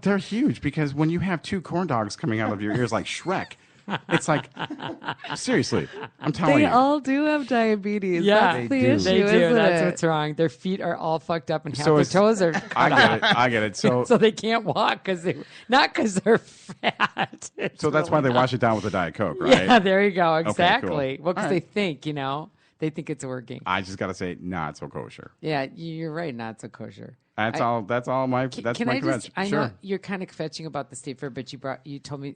they're huge because when you have 2 corn dogs coming out of your ears like Shrek, it's like, seriously, I'm telling They you. all do have diabetes. Yeah, That's the they issue, do. isn't That's it? what's wrong. Their feet are all fucked up and half So their it's- toes are I get it. So, so they can't walk not because they're fat. It's so that's why really they not. wash it down with a Diet Coke, right? Yeah, there you go. cool. Exactly. Well, because All they right. think, they think it's working. I just got to say, not so kosher. Yeah, you're right. Not so kosher. That's all my, that's Can my I just? Kvetch. I Sure. know you're kind of kvetching about the state fair, but you told me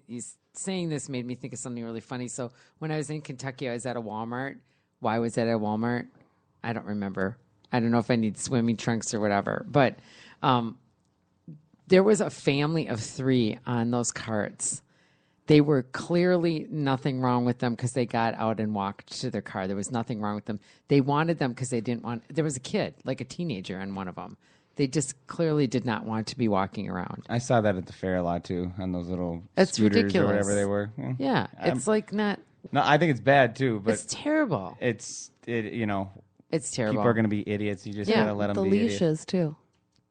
saying this made me think of something really funny. So when I was in Kentucky, I was at a Walmart. Why was that at a Walmart? I don't remember. I don't know if I need swimming trunks or whatever. But there was a family of 3 on those carts. They were clearly nothing wrong with them because they got out and walked to their car. There was nothing wrong with them. They wanted them because they didn't want. There was a kid, like a teenager, on one of them. They just clearly did not want to be walking around. I saw that at the fair a lot too, on those little It's scooters ridiculous. or whatever they were. Yeah, it's like not. No, I think it's bad too, but It's terrible. it's It's terrible. people are going to be idiots. You just Yeah, gotta let them The be idiots. leashes, too.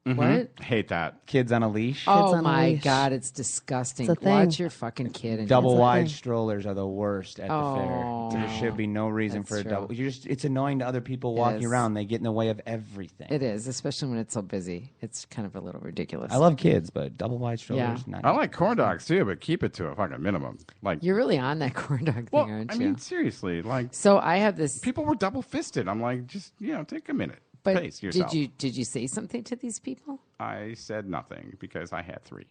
What? Hate that. Kids on a leash. Oh on a my leash. God, it's disgusting. It's a thing. Watch your fucking kid. And Double It's a wide thing. strollers are the worst at the Oh, fair. There should be no reason that's for a true. double. It's annoying to other people walking is. around. They get in the way of everything. It is, especially when it's so busy. It's kind of a little ridiculous. I love kids, but double wide Yeah. strollers. Not I like corn dogs too, but keep it to a fucking minimum. Like, You're really on that corn dog thing, well, aren't I you? mean, seriously, like, So I have this. people were double fisted. I'm like, just take a minute. But Pace yourself. did you say something to these people? I said nothing because I had 3.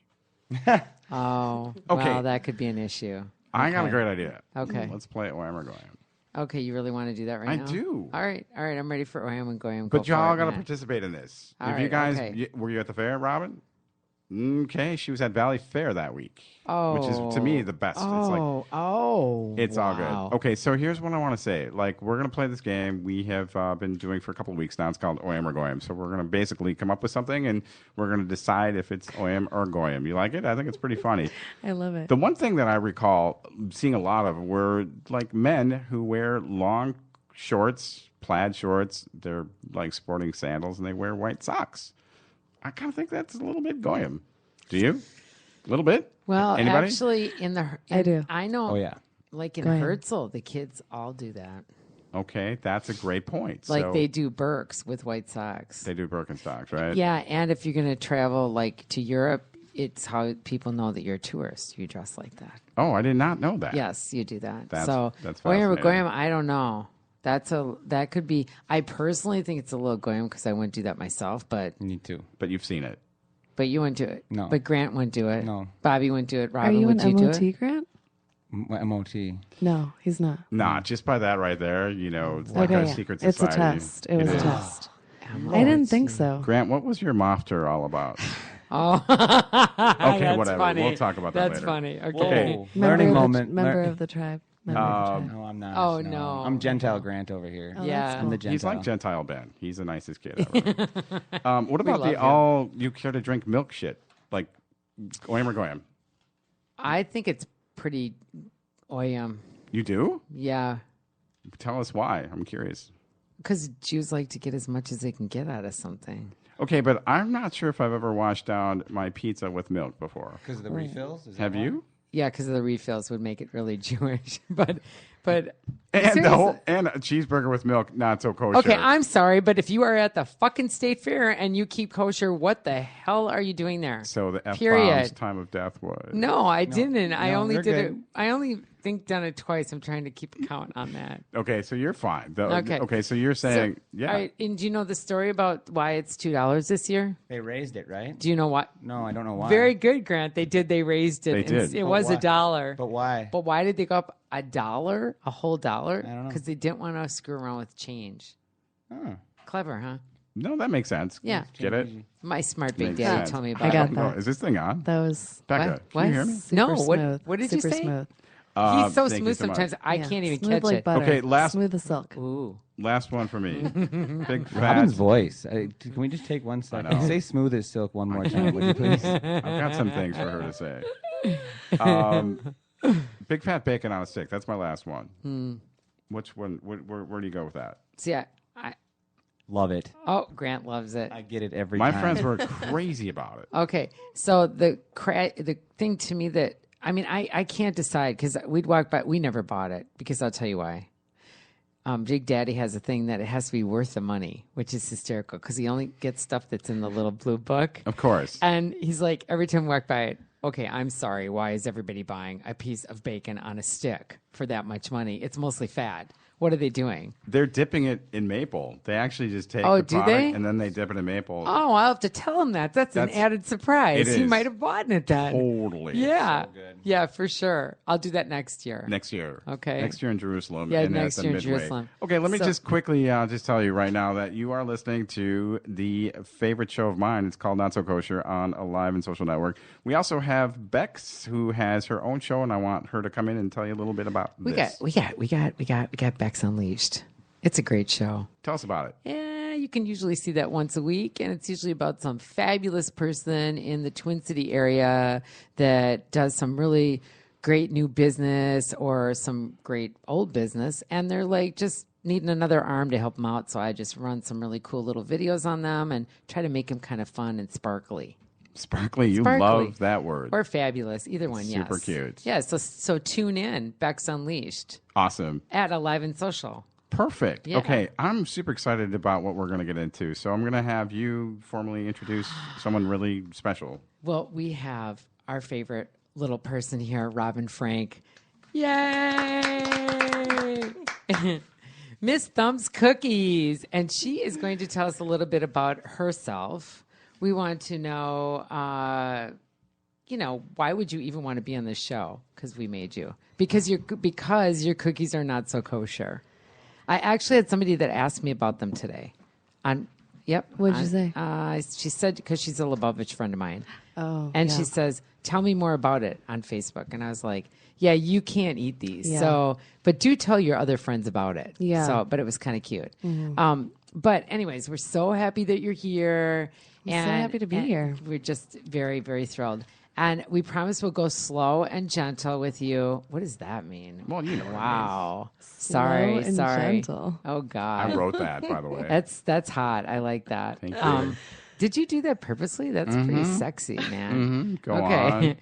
Oh, Okay. well, that could be an issue. I got a Okay. great idea. Okay. Let's play it Oyim or Goyim. Okay, you really want to do that right I now? do. All right, I'm ready for Oyim and Goyim. But Go for y'all it, got to man. participate in this. All If you right, guys, okay. were you at the fair, Robyn? Okay, she was at Valley Fair that week, which is to me the best. It's like it's all wow. good. Okay, so here's what I want to say. Like, we're gonna play this game. We have been doing for a couple of weeks now. It's called Oyim or Goyim. So we're gonna basically come up with something, and we're gonna decide if it's Oyim or Goyim. You like it? I think it's pretty funny. I love it. The one thing that I recall seeing a lot of were like men who wear long shorts, plaid shorts. They're like sporting sandals, and they wear white socks. I kind of think that's a little bit Goyim. Do you? A little bit? Well, Anybody? actually, I do. I know. Oh yeah. Like in Goyim. Herzl, the kids all do that. Okay, that's a great point. Like So they do Birks with white socks. they do Birkenstocks, right? Yeah, and if you're going to travel like to Europe, it's how people know that you're a tourist. You dress like that. Oh, I did not know that. Yes, you do that. That's Oyim or fascinating. Goyim, I don't know. That could be. I personally think it's a little Goyim because I wouldn't do that myself, but You need to. But you've seen it. you wouldn't do it. No. But Grant wouldn't do it. No. Bobby wouldn't do it. Are Robyn, you would an you do MOT, it? Grant? MOT. No, he's not. Nah, just by that right there, it's like Okay, a yeah. secret It's a society. test. It was a is. test. MOT. I didn't think so. Grant, what was your mofter all about? Oh, Okay, that's whatever. Funny. We'll talk about that That's later. funny. Okay. Whoa. Learning moment. Member of the tribe. Member of the tribe. No, I'm not. Oh, no. I'm Gentile Grant over here. Oh, Yeah. that's I'm cool. the Gentile. He's like Gentile Ben. He's the nicest kid ever. What about love the him. all you care to drink milk shit? Like Oyim or Goyim? I think it's pretty Oyim. You do? Yeah. Tell us why. I'm curious. Because Jews like to get as much as they can get out of something. Okay, but I'm not sure if I've ever washed down my pizza with milk before. Because of the refills? Is that Have why? you? Yeah, because the refills would make it really Jewish. but And seriously. and a cheeseburger with milk, not so kosher. Okay, I'm sorry, but if you are at the fucking state fair and you keep kosher, what the hell are you doing there? So the F-bomb's Period. time of death was. No, I didn't. I no, only you're did it. good. I only think done it twice. I'm trying to keep a count on that. Okay, so you're fine. Okay. Okay, so you're saying, yeah. All right, and do you know the story about why it's $2 this year? They raised it, right? Do you know what? No, I don't know why. Very good, Grant. They did. They raised it. They and did. It But was why? $1. But why? But why did they go up $1? A whole dollar? I don't know. Because they didn't want to screw around with change. Oh. Clever, huh? No, that makes sense. Yeah. Get it? My smart big Makes daddy sense. told me I about got it. that. Is this thing on? That was Becca, What? can you hear me? super No, what- smooth. what did you super say? Smooth. He's so Thank you smooth so much. sometimes I Yeah. can't even Smooth catch like it. butter. Okay, last- Smooth as silk. Ooh. Last one for me. Big fat. Robin's voice. Can we just take 1 second? know. Say smooth as silk one more time, would you please? I've got some things for her to say. Big fat bacon on a stick. That's my last one. Which one? Where do you go with that? See, Love it. Oh, Grant loves it. I get it every My time. friends were crazy about it. Okay, so the thing to me that I can't decide because we'd walk by. We never bought it because I'll tell you why. Big Daddy has a thing that it has to be worth the money, which is hysterical because he only gets stuff that's in the little blue book. Of course. And he's like, every time we walk by it, okay, I'm sorry. Why is everybody buying a piece of bacon on a stick for that much money? It's mostly fat. What are they doing? They're dipping it in maple. They actually just take Oh, the do product they? and then they dip it in maple. Oh, I'll have to tell him that. That's an added surprise. it He is. might have bought it then. Totally. Yeah. So good. Yeah, for sure. I'll do that next year. Next year. Okay. Next year in Jerusalem. Yeah, and next at the year in Midway. Jerusalem. Okay, let me So- just quickly just tell you right now that you are listening to the favorite show of mine. It's called Not So Kosher on Alive and Social Network. We also have Bex, who has her own show, and I want her to come in and tell you a little bit about We this. got Bex Unleashed. It's a great show. Tell us about it. Yeah, you can usually see that once a week, and it's usually about some fabulous person in the Twin City area that does some really great new business or some great old business, and they're like just needing another arm to help them out. So I just run some really cool little videos on them and try to make them kind of fun and sparkly. Sparkly, you Sparkly. love that word. Or fabulous, either one, yes. Super cute. Yeah, so tune in, Bex Unleashed, Awesome. at Alive and Social. Perfect. Yeah. Okay, I'm super excited about what we're going to get into. So I'm going to have you formally introduce someone really special. Well, we have our favorite little person here, Robyn Frank. Yay! Miss Thumb's Cookies. And she is going to tell us a little bit about herself. We want to know, why would you even want to be on this show? Because we made you. Because your cookies are not so kosher. I actually had somebody that asked me about them today. Yep. What'd you say? She said, because she's a Lubavitch friend of mine. Oh, And yeah. she says, tell me more about it on Facebook. And I was like, yeah, you can't eat these. Yeah. So, but do tell your other friends about it. Yeah. So, but it was kind of cute. But anyways, we're so happy that you're here. I'm so happy to be here. We're just very, very thrilled. And we promise we'll go slow and gentle with you. What does that mean? Well, you know what Wow. Slow Sorry. and gentle. Oh I God. wrote that, by the way. That's hot. I like that. Thank you. Did you do that purposely? That's pretty sexy, man. Go on.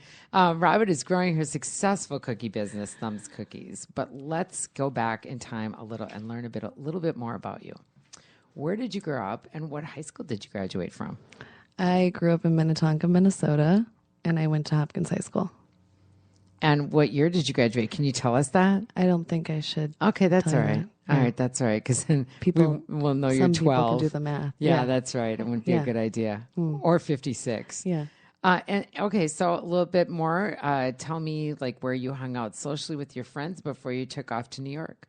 Robyn is growing her successful cookie business, Thumbs Cookies. But let's go back in time a little and learn a little bit more about you. Where did you grow up, and what high school did you graduate from? I grew up in Minnetonka, Minnesota, and I went to Hopkins High School. And what year did you graduate? Can you tell us that? I don't think I should. Okay, that's Tell all you right. that. All Yeah. right, that's all right. Because then People we will know some you're people 12. can do the math. Yeah, that's right. It wouldn't be a Yeah. good idea. Or 56. Yeah. And okay, so a little bit more. Tell me, like, where you hung out socially with your friends before you took off to New York.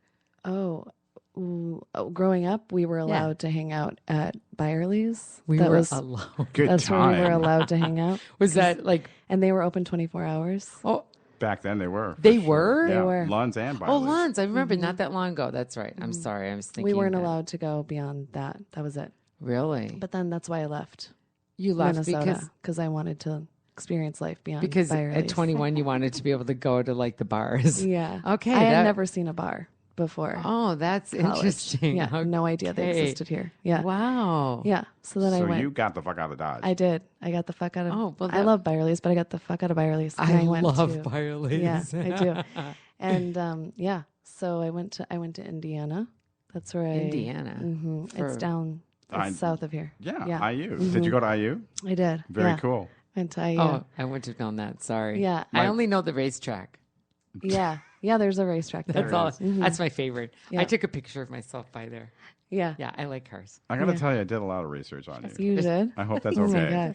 Growing up, we were allowed to hang out at Byerly's. We That were was, alone. Good That's where we were time. allowed to hang out. Was that like? And they were open 24 hours. Oh, Back then they were. They for were? Yeah. They were. Lunds and oh, Byerly's. Lons. I remember not that long ago. That's right. I'm sorry. I was thinking We weren't that. allowed to go beyond that. That was it. Really? But then that's why I left You left Minnesota, because I wanted to experience life beyond because Byerly's. at 21 you wanted to be able to go to like the bars. Yeah. Okay, I had that- never seen a bar before. Oh, that's college. interesting. Yeah. No idea they Okay. existed here. Yeah. Wow. Yeah. So then I So went. you got the fuck out of Dodge. I did. I got the fuck out of. Oh, well, I that- love Byerly's, but I got the fuck out of Byerly's. And I went love to, Byerly's. Yeah, I do. And yeah, so I went to Indiana. That's where I. Indiana. For- It's down. I- It's south of here. yeah, IU. Did you go to IU? I did. Very yeah. cool. Went to IU. Oh, I wouldn't have known that. Sorry. Yeah. I only know the racetrack. Yeah. Yeah. There's a racetrack there. That's all. That's my favorite. I Yeah. took a picture of myself by there. Yeah. Yeah, I like cars. I got to tell you, I did a lot of research on you. You did. I hope that's Oh my okay.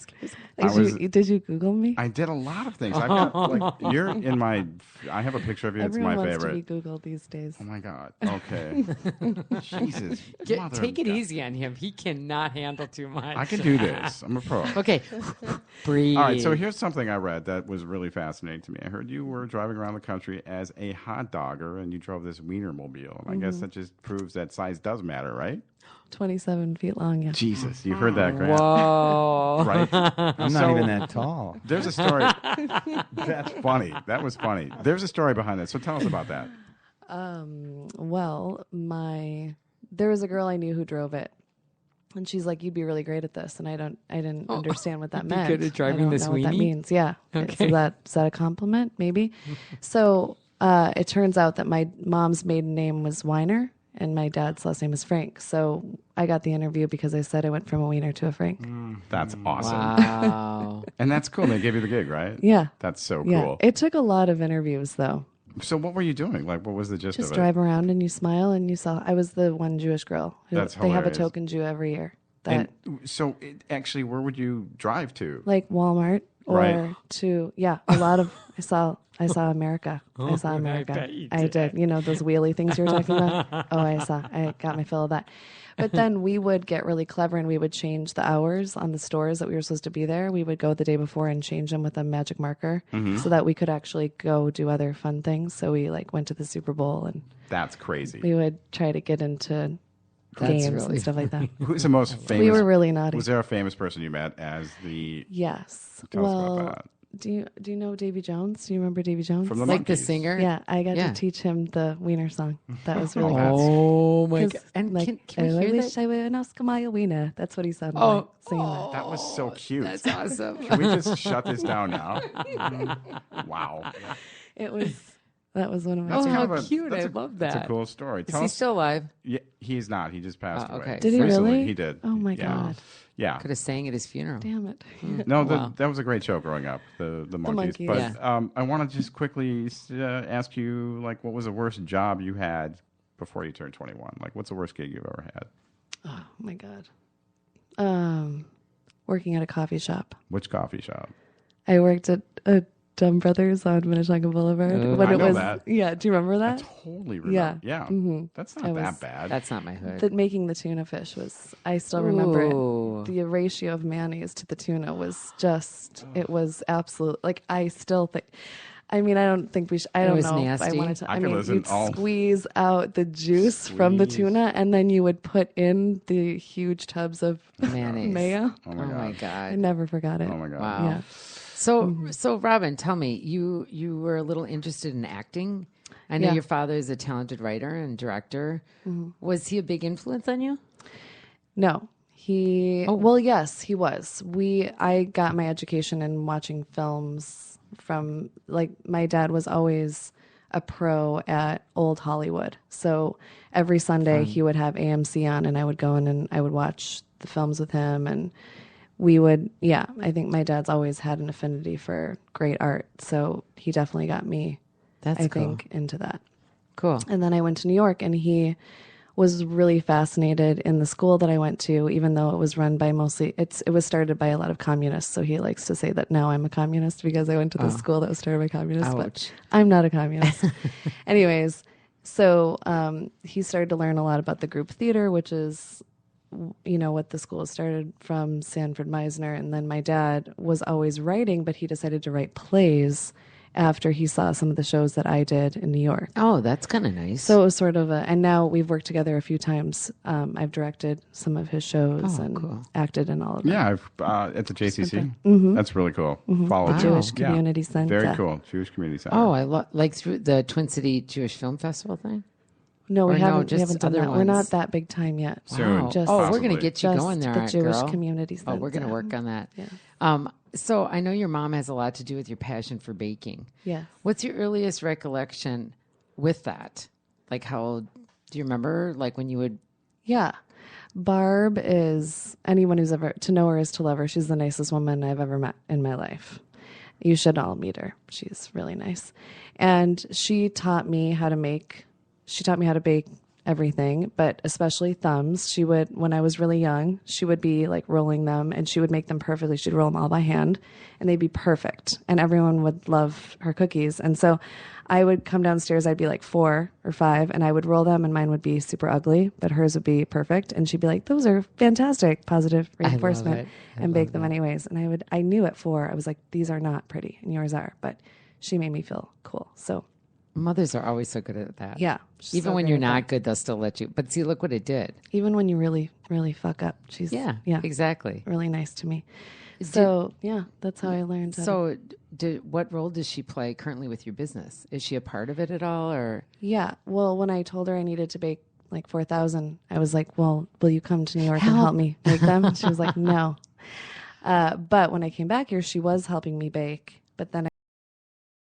God. Did you Google me? I did a lot of things. I got, like, you're in my. I have a picture of you. Everyone it's my wants favorite. to be Googled these days. Oh my god. Okay. Jesus. Mother Take of it God. easy on him. He cannot handle too much. I can do this. I'm a pro. Okay. Breathe. All right, so here's something I read that was really fascinating to me. I heard you were driving around the country as a hot dogger, and you drove this Wienermobile. And I guess that just proves that size does matter, right? 27 feet long. Yeah. Jesus, you heard that, Grant, Whoa. right? I'm not even that tall. There's a story. That's funny. That was funny. There's a story behind that. So tell us about that. Well, there was a girl I knew who drove it, And she's like, "You'd be really great at this," and I didn't understand what that You'd be meant. good at driving I don't this know what that weenie? means. Yeah. Okay. Is that a compliment? Maybe. So it turns out that my mom's maiden name was Weiner, and my dad's last name is Frank. So I got the interview because I said I went from a Wiener to a Frank. That's awesome. Wow. And that's cool. They gave you the gig, right? Yeah. That's so Yeah. cool. It took a lot of interviews though. So what were you doing? Like, what was the gist Just of it? drive around and you smile and you saw. I was the one Jewish girl. That's They have a hilarious. token Jew every year. That And so, actually, where would you drive to? like Walmart or Right. to a lot of I saw America. I saw I America. bet you I did. You know those wheelie things you were talking about? Oh, I got my fill of that. But then we would get really clever and we would change the hours on the stores that we were supposed to be there. We would go the day before and change them with a magic marker so that we could actually go do other fun things. So we like went to the Super Bowl and That's crazy. we would try to get into That's games really and stuff like that. Who's the most famous? We were really naughty. Was there a famous person you met as the? Yes. Tell us well, about that. do you know Davy Jones? Do you remember Davy Jones? From the Like the Monkees. singer? Yeah, I got Yeah. to teach him the Wiener song. That was really that's- cool. Oh my 'Cause, god! And like, can we I hear wish that? I were an Oscar Mayer Wiener. That's what he sounded Oh, like singing that. That was so cute. That's awesome. Can we just shut this down now? Wow. That was one of my Oh, favorites. how Kind of cute. that's I love That's a that. cool story. Is Tell he us. still alive? Yeah, he's not. He just passed Oh, away. okay. Did he Recently. really? He did. Oh my Yeah. God. Yeah. Could have sang at his funeral. Damn it. No, Wow. that was a great show growing up, the Monkees. Monkees. But Yeah. I want to just quickly ask you, like, what was the worst job you had before you turned 21? Like, what's the worst gig you've ever had? Oh my God. Working at a coffee shop. Which coffee shop? I worked at Dumb Brothers on Minnetonka Boulevard. Oh. when I it know was, that. Yeah, do you remember I that? totally remember. Yeah. Yeah. Mhm. That's I not was- that bad. That's not my hood. That making the tuna fish was, I still remember Ooh. it. The ratio of mayonnaise to the tuna was just, it was absolute. Like, I still think, I mean, I don't think we should, I It don't was know if I nasty? wanted to. I I could mean, listen you'd all- squeeze out the juice from the Squeeze. tuna and then you would put in the huge tubs of Mayonnaise. mayo. Oh Oh my my god. I god. never forgot it. Oh my god. Wow. Yeah. So Robin, tell me, you were a little interested in acting. I know Yeah. your father is a talented writer and director. Was he a big influence on you? No, well, yes, he was. I got my education in watching films from, like, my dad was always a pro at old Hollywood. So every Sunday he would have AMC on and I would go in and I would watch the films with him and I think my dad's always had an affinity for great art. So he definitely got me, That's I cool. think, into that. Cool. And then I went to New York and he was really fascinated in the school that I went to, even though it was run by it was started by a lot of communists. So he likes to say that now I'm a communist because I went to this school that was started by communists, Ouch. but I'm not a communist. Anyways, so he started to learn a lot about the group theater, which is, what the school started from, Sanford Meisner. And then my dad was always writing, but he decided to write plays after he saw some of the shows that I did in New York. Oh, that's kind of nice. So it was sort of and now we've worked together a few times. I've directed some of his shows and cool. acted in all of them. Yeah, I've at the JCC. That's really cool. Follow The Jewish Yeah. Community Center. Very cool. Jewish Community Center. oh, I like through the Twin City Jewish Film Festival thing. No, Or we no, haven't. just We haven't done other that. We're not ones. that big time yet. Soon. Wow. Just- Oh, we're Possibly. gonna get you Just going there, the Aunt Jewish girl. Community Oh, we're gonna Center. work on that. Yeah. So I know your mom has a lot to do with your passion for baking. Yes. What's your earliest recollection with that? Like, how old do you remember? Like when you would? Yeah. Barb is, anyone who's ever, to know her is to love her. She's the nicest woman I've ever met in my life. You should all meet her. She's really nice. And she taught me how to bake everything, but especially thumbs. She would, when I was really young, she would be like rolling them and she would make them perfectly. She'd roll them all by hand and they'd be perfect. And everyone would love her cookies. And so I would come downstairs, I'd be like 4 or 5 and I would roll them and mine would be super ugly, but hers would be perfect. And she'd be like, those are fantastic, positive reinforcement, it. and bake them anyways. And I knew at 4, I was like, these are not pretty and yours are, but she made me feel cool. So Mothers are always so good at that. yeah. she's Even so when great you're at not that. good, they'll still let you. But see, look what it did. Even when you really, really fuck up, she's Yeah. yeah, Exactly. really nice to me. So yeah, that's how I learned. So, what role does she play currently with your business? Is she a part of it at all, or? Yeah. Well, when I told her I needed to bake like 4,000. I was like, well, will you come to New York and help me make them? She was like, no. But when I came back here, she was helping me bake. But then